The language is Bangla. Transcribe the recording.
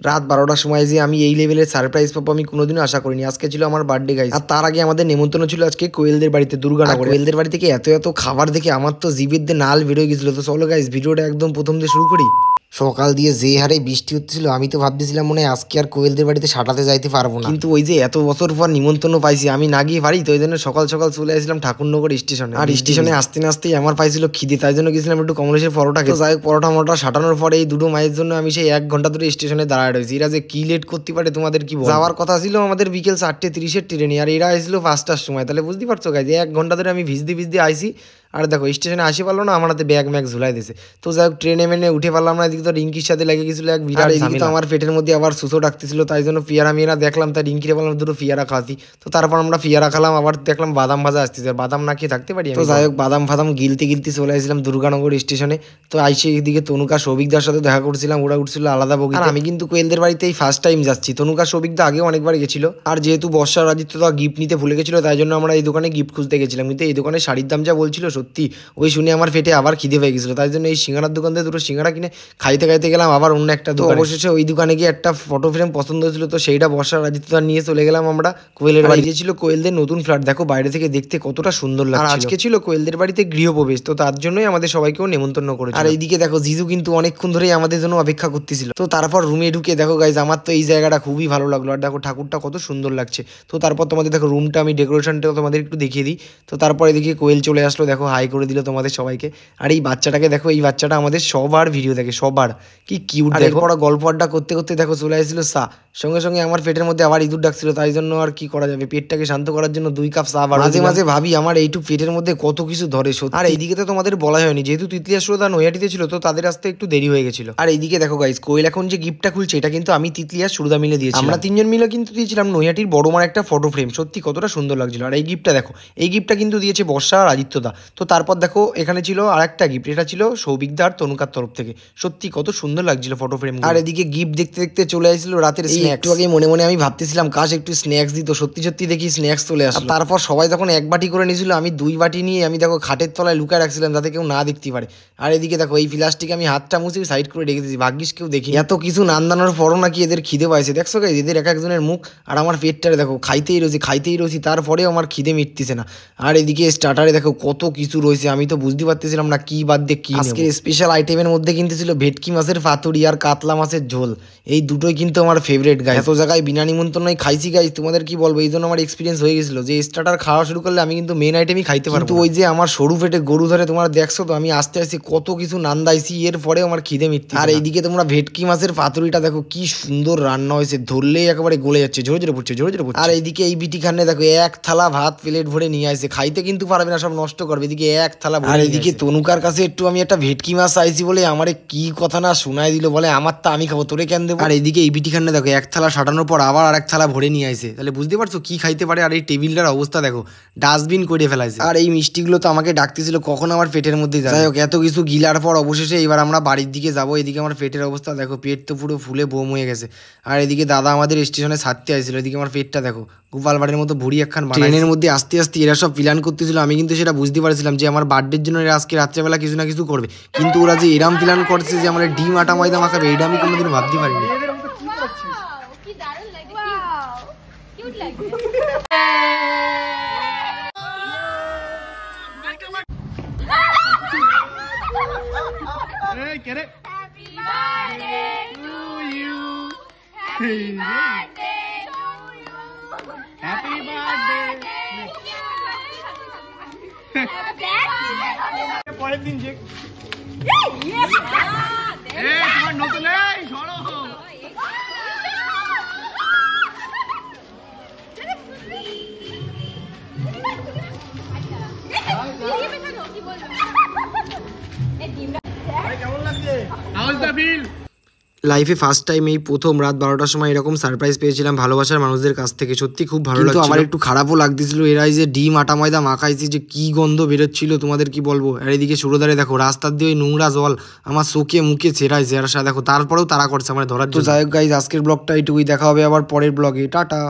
রাত 12টার সময় যে আমি এই লেভেলের সারপ্রাইজ পাবো আমি কোনোদিনও আশা করিনি। আজকে ছিল আমার বার্থডে গাইস, আর তার আগে আমাদের নেমন্তন্ন ছিল আজকে কোয়েলদের বাড়িতে, দুর্গানগরে। কোয়েলদের বাড়ি থেকে এত এত খাবার দেখে আমার তো জিভের দিয়ে নাল বেরোয় গেছিল। তো চলো গাইস ভিডিওটা একদম প্রথম দিয়ে শুরু করি। সকাল দিয়ে যে হারে বৃষ্টি হচ্ছিল আমি তো ভাবতেছিলাম মনে হয় আজকে আর কোয়েলদের বাড়িতে সাঁটাতে যাইতে পারবো না, কিন্তু ওই যে এত বছর পর নিমন্ত্রণ পাইছি আমি না গিয়ে পারি, তো ওই জন্য সকাল সকাল চলে আসলাম ঠাকুরনগর স্টেশনে। আর স্টেশনে আসতে না আসতেই আমার পাইছিল খিদে, তাই জন্য গেছিলাম একটু কমলেশের পরোটা খেতে। যাই হোক পরোটা মরোটা সাঁটানোর পরে এই দুটো মায়ের জন্য আমি সেই 1 ঘন্টা ধরে স্টেশনে দাঁড়ায় রয়েছি। এরা যে কি লেট করতে পারে তোমাদের কি বলবো। যাওয়ার কথা ছিল আমাদের বিকেল 4:30-এর ট্রেনে, আর এরা আসছিল 5টার সময়। তাহলে বুঝতে পারছো গাইজ 1 ঘন্টা ধরে আমি ভিজতে ভিজতে আইসি, আর দেখো স্টেশনে আসি পারলো না, আমার হাতে ব্যাগ ম্যাগ ঝুলাই দিয়েছে। তো যাই হোক ট্রেনে মেনে উঠে পারলাম না। এদিকে তো রিঙ্কির সাথে লেগে গেছিল এক বিরাট ঝামেলা। তো আমার পেটের মধ্যে আবার সুসো ডাকতেছিল, তাই জন্য পিয়ারা মিয়ারা দেখলাম, তাই রিঙ্কিরে বললাম দুটো পিয়ারা খাওয়াতি। তো তারপর আমরা পিয়ারা খেলাম, আবার দেখলাম বাদাম ভাজা আসতেছে, বাদাম না খেয়ে থাকতে পারি। তো যাই হোক বাদাম ফাদাম গিলতে গিলতে চলে আসছিলাম দুর্গানগর স্টেশনে। তো আইসে এদিকে তনুকা সৌভিকদার সাথে দেখা করছিলাম, ওরা উঠছিল আলাদা বগি। আর আমি কিন্তু কোয়েলদের বাড়িতেই ফার্স্ট টাইম যাচ্ছি। তনুকা সৌভিকদা আগে অনেকবার গেছিল, আর যেহেতু বর্ষা রাজিত্বদা গিফট নিতে ভুলে গেছিল, তাই জন্য আমরা এই দোকানে গিফট খুঁজতে গেছিলাম। কিন্তু এই দোকানে শাড়ির দাম যা বলছিল সত্যি, ওই শুনে আমার পেটে আবার খিদে পেয়ে গেছিলো, তাই জন্য এই সিঙ্গারার দোকান থেকে দুটো সিঙ্গারা কিনে খাইতে খাইতে গেলাম আবার অন্য একটা দোকান। অবশেষে ওই দোকানে গিয়ে একটা ফটো ফ্রেম পছন্দ হয়েছিল, তো সেইটা বর্ষা রাজিত্বদা নিয়ে চলে গেলাম আমরা কোয়েলের বাড়ি। ছিল কোয়েলদের নতুন ফ্ল্যাট, দেখো বাইরে থেকে দেখতে কতটা সুন্দর লাগছে। আর আজকে ছিল কোয়েলদের বাড়িতে গৃহপ্রবেশ, তো তার জন্যই আমাদের সবাইকেও নেমন্তন্ন করেছে। আর এইদিকে দেখো জিজু কিন্তু অনেকক্ষণ ধরেই আমাদের জন্য অপেক্ষা করতেছিল। তো তারপর রুমে ঢুকে দেখো গাইজ আমার তো এই জায়গাটা খুবই ভালো লাগলো, আর দেখো ঠাকুরটা কত সুন্দর লাগছে। তো তারপর তোমাদের দেখো রুমটা আমি ডেকোরেশনটা তোমাদের একটু দেখিয়ে দিই। তো তারপর এদিকে কোয়েল চলে আসলো, দেখো হাই করে দিল তোমাদের সবাইকে। আর এই বাচ্চাটাকে দেখো, এই বাচ্চাটা আমাদের সবার ভিডিও দেখে, সবার কি কিউট। দেখো ওরা গল্প আড্ডা করতে করতে দেখো চলে আসছিল চা, সঙ্গে সঙ্গে আমার পেটের মধ্যে আবার ইঁদুর ডাকছিল, তাই জন্য আর কি করা যাবে, পেটটাকে শান্ত করার জন্য 2 কাপ চা। মাঝে মাঝে ভাবি আমার এইটুক পেটের মধ্যে কত কিছু ধরে সত্যি। আর এইদিকে তো তোমাদের বলা হয়নি, যেহেতু তিতলিয়া সুরদা নৈহাটিতে ছিল, তো তাদের আসতে একটু দেরি হয়ে গেছিল। আর এইদিকে দেখো গাইস কোয়েল এখন যে গিফটটা খুলছে, এটা কিন্তু আমি তিতলিয়া সুরদা মিলে দিয়েছি, আমরা 3 জন মিলে কিন্তু দিয়েছিলাম নৈহাটির বড় মার একটা ফটো ফ্রেম, সত্যি কতটা সুন্দর লাগছিল। আর এই গিফটটা দেখো, এই গিফটটা কিন্তু দিয়েছে বর্ষা আর আদিত্যদা। তো তারপর দেখো এখানে ছিল আরেকটা গিফট, এটা ছিল সৌভিকদার তনুকার তরফ থেকে, সত্যি কত সুন্দর লাগছিল ফটো ফ্রেম। আর এদিকে গিফট দেখতে দেখতে চলে আসছিল রাতের স্ন্যাক্স। একটু আগে মনে মনে আমি ভাবতেছিলাম কাশ একটু স্ন্যাক্স দিত, সত্যি সত্যি দেখি স্ন্যাক্স চলে আসলো। তারপর সবাই যখন 1 বাটি করে নিয়েছিল, আমি 2 বাটি নিয়ে আমি দেখো খাটের তলায় লুকায় রাখছিলাম যাতে কেউ না দেখতে পারে। আর এদিকে দেখো এই প্লাস্টিকে আমি হাতটা মুছে সাইড করে রেখে দিয়েছি, ভাগ্যিস কেউ দেখি। এত কিছু নান্দানোর পরও নাকি এদের খিদে পাইছে, দেখছো গাইস এদের এক একজনের মুখ। আর আমার পেটটারে দেখো খাইতেই রয়েছি, তারপরেও আমার খিদে মিটতেছে না। আর এদিকে স্টার্টারে দেখো কত কিছু রয়েছে, আমি তো বুঝতে পারতেছিলাম না কি বাদ দিয়ে কি। আজকে স্পেশাল আইটেমের মধ্যে কিন্তু ছিল ভেটকি মাছের পাতুরি আর কাতলা মাছের ঝোল, এই দুটোই কিন্তু আমার ফেভারিট গাইস। এত জায়গায় বিনা নিমন্ত্রণই খাইছি গাইস, তোমাদের কি বলবো, এই জন্য আমার এক্সপিরিয়েন্স হয়ে গেছিল যে স্টার্টার খাওয়া শুরু করলে আমি কিন্তু মেন আইটেমই খাইতে পারবো। কিন্তু ওই যে আমার সরু পেটে গরু ধরে তোমরা দেখছো তো, আমি আস্তে আস্তে কত কিছু নান্দাইছি, এর পরে আমার খিদে মিটছে। আর এইদিকে তোমরা ভেটকি মাছের পাতুরিটা দেখো কি সুন্দর রান্না হয়েছে, ধরলেই একেবারে গলে যাচ্ছে, ঝরে ঝরে পড়ছে। আর এইদিকে এই বিটি খান্নে দেখো 1 থালা ভাত প্লেট ভরে নিয়ে আসছে, খাইতে কিন্তু পারবে না, সব নষ্ট করবে। এদিকে 1 থালা। আর এদিকে তনুকার কাছে একটু আমি একটা ভেটকি মাছ চাইছি বলে আমারে কি কথা না শোনাই দিল, বলে আমার তা আমি খাবো, তোরে কেন দেবো। আর এইদিকে এই বিটি খান্নে দেখো 1 থালা সাটানোর পর আবার আরেক থালা ভরে নিয়ে আসছে, তাহলে বুঝতে পারছো কি খাইতে পারে। আর এই টেবিলটার অবস্থা দেখো, ডাস্টবিন করে ফেলাইছে। আর এই মিষ্টিগুলো তো আমাকে ডাকতেছিল কখন আমার পেটের মধ্যে যায়। যাই হোক এত কিছু গিলার পর অবশেষে এবার আমরা বাড়ির দিকে যাবো। এদিকে আমার পেটের অবস্থা দেখো, পেট তো পুরো ফুলে বোম হয়ে গেছে। আর এদিকে দাদা আমাদের স্টেশনে ছাড়তে আসছিল, এদিকে আমার পেটটা দেখো গোপাল বাড়ির মতো ভুড়ি একখান। ট্রেনের মধ্যে আস্তে আস্তে এরা সব প্ল্যান করতেছিল, আমি কিন্তু সেটা বুঝতে পারছিলাম যে আমার বার্থডের জন্য এরা আজকে রাত্রেবেলা কিছু না কিছু করবে, কিন্তু ওরা যে এরাম প্ল্যান করছে যে আমার ডিম আটা ময়দা মাখাবে, এটা আমি কোনোদিন ভাবতে পারিনি। পরের দিন যে তোমার নতুন সরো কেমন লাগছে? লাইফে ফার্স্ট টাইম এই প্রথম রাত 12টার সময় এরকম সারপ্রাইজ পেয়েছিলাম ভালোবাসার মানুষদের কাছ থেকে, সত্যি খুব ভালো লাগছিল। আমার একটু খারাপও লাগতেছিল, এরাই যে ডিম আটা ময়দা মাখাইছি যে কি গন্ধ বেরোচ্ছিল তোমাদের কি বলবো। আর এদিকে সুরদারে দেখো রাস্তার দিয়ে ওই নোংরা জল আমার চোখে মুখে ছেড়াইছে, আর দেখো তারপরেও তারা করছে আমার ধরার জন্য। যাই হোক গাইজ আজকের ব্লগটা এইটুকুই, দেখা হবে আবার পরের ব্লগে, টাটা।